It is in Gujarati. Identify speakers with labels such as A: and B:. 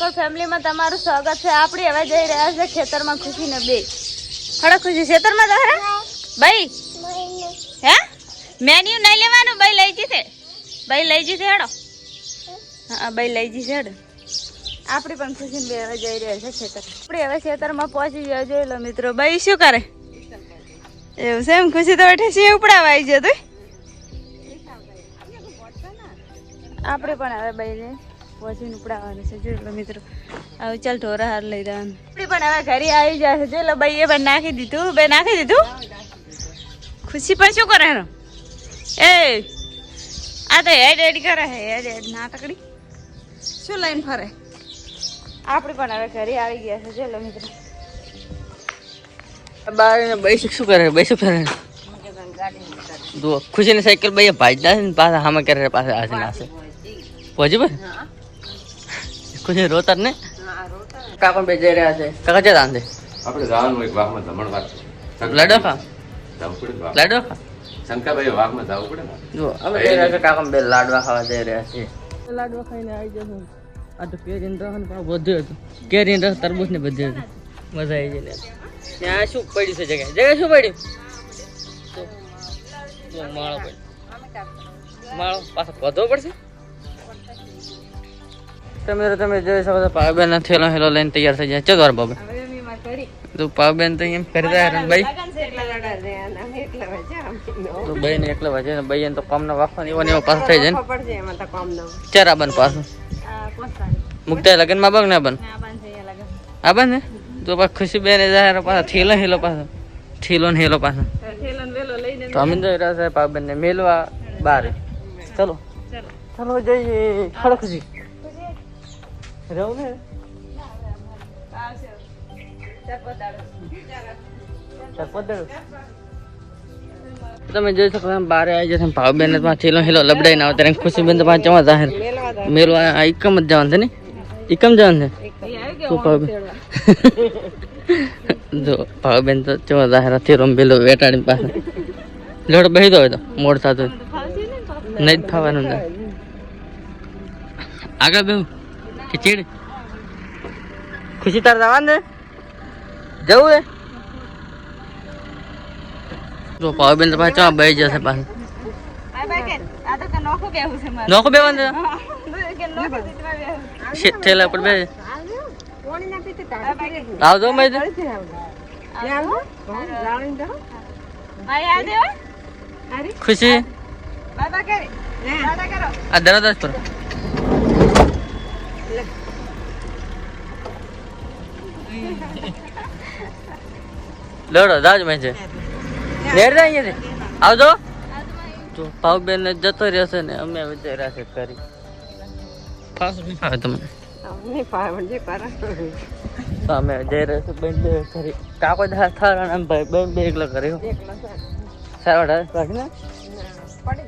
A: ફેમિલીમાં તમારું સ્વાગત છે. આપણે હવે જઈ રહ્યા છે ખેતરમાં. ખુશીને બે ખડા ખુશી ખેતરમાં તો હે ભાઈ હે મેન્યુ નહીં લેવાનું. ભાઈ લઈ જશે હેડો. હા ભાઈ લઈ જશે હેડો. આપણે પણ ખુશીને બે હવે જઈ રહ્યા છે ખેતર. આપણે હવે ખેતરમાં પહોંચી ગયા. જોઈ લો મિત્રો ભાઈ શું કરે એવું છે એમ. ખુશી તો બેઠી છે ઉપડાવા આવી જાય. આપણે પણ હવે ભાઈને પહોંચીને ઉપડાવવાનું છે. જોઈ લો મિત્રો હવે ચાલ ઢોરા હાર લઈ જવાનું. આપણે પણ હવે ઘરે આવી જાય છે. જોઈ લો ભાઈ એ પણ નાખી દીધું. બે નાખી દીધું. ખુશી પણ શું કરે એનો એ આ તો હેડ કરે હે હેડ નાટકડી શું લઈને ફરે. આપણે પણ હવે ઘરે આવી ગયા છે. જોઈ લો મિત્રો
B: બેસિક શું કરે બેસિક કરે ખુશી ની સાયકલ ભાઈ ભાજના છે ને પાછા હામાં કરે પાછા આજે નાશે પહોંચી ભાઈ ખુશી રોતર ને કાકા બે જઈ રહ્યા છે. કાકા છે રાંધે
C: આપણે જવાનું એક વાહમાં જમણવાર
B: લાડો ખા
C: જવું પડે
B: લાડો ખા
C: શંકાભાઈ વાહમાં જવું પડે ને.
B: જો અમે જઈ રહ્યા છે કાકા બે લાડવા ખાવા જઈ રહ્યા છે. લાડવા ખાઈને આવી જશું. આ તો કેરીન રસ ને પણ બધું હતું. કેરીન રસ તરબૂચ ને બધું હતું. મજા આવી જાય. ત્યાં શું પડ્યું છે જગ્યા શું પડ્યું માળો પડ્યો માળો પાછો વધવો પડશે. તમે જોઈ શકો છો પાવબેન થેલો હેલો લઈને તૈયાર થઈ જાય. ચો વાર બાબા તો પાવબેન તો એમ કરી રહ્યા ભાઈ તો ભાઈ ને એકલા વાંચે ને ભાઈ તો કામનો વાફવાનો એવો ને એવો પાછો થઈ જાય ને ચારા બન પાછું મુકતા લગનમાં બગ ના બન આ બન ને તો પાછું ખુશી બેન જાય પાછા થેલો હેલો પાછો થેલો ને હેલો પાછો તો અમે જોઈ રહ્યા છે પાવબેન ને મેલવા બાર. ચલો ચલો જઈએ ખડો ખુશી રહું ને તમે જોઈ શકો બારે આવી જશે ભાવબેન થેલો હેલો લબડાઈ ના આવે ખુશી બેન તો પાંચ ચવા જાહેર મેલવા એકમ જ જવાનું છે ને એકમ જવાનું છે શું ભાવબેન જો ભાવબેન તો ચવા જાહેર થેલો બેલો વેટાડી પાસે લોટ બેસી દો હોય તો મોડ થતું નહીં જ ફાવાનું આગળ બેહું ખીચડી ખુશી તાર જવાનું ને જવું હે જો પાવબેન તો પાછા ચા બેસી જશે પાછું નોખું બેવાનું થેલા પર બે આવજો મેં ખુશી આ દરદ પર લડો જાજ મેં છે નેર જાય અહીંયાથી આવજો. જો પાવબેન ને જતો રહેશે ને અમે વિચાર રહ્યા છે કરી પાછું નહીં ફાવે તમને તો અમે જઈ રહ્યા છે બેન બે કરી કાકો થારા આમ ભાઈ બેન બે એકલો કર્યો સારા બાકી ને પડે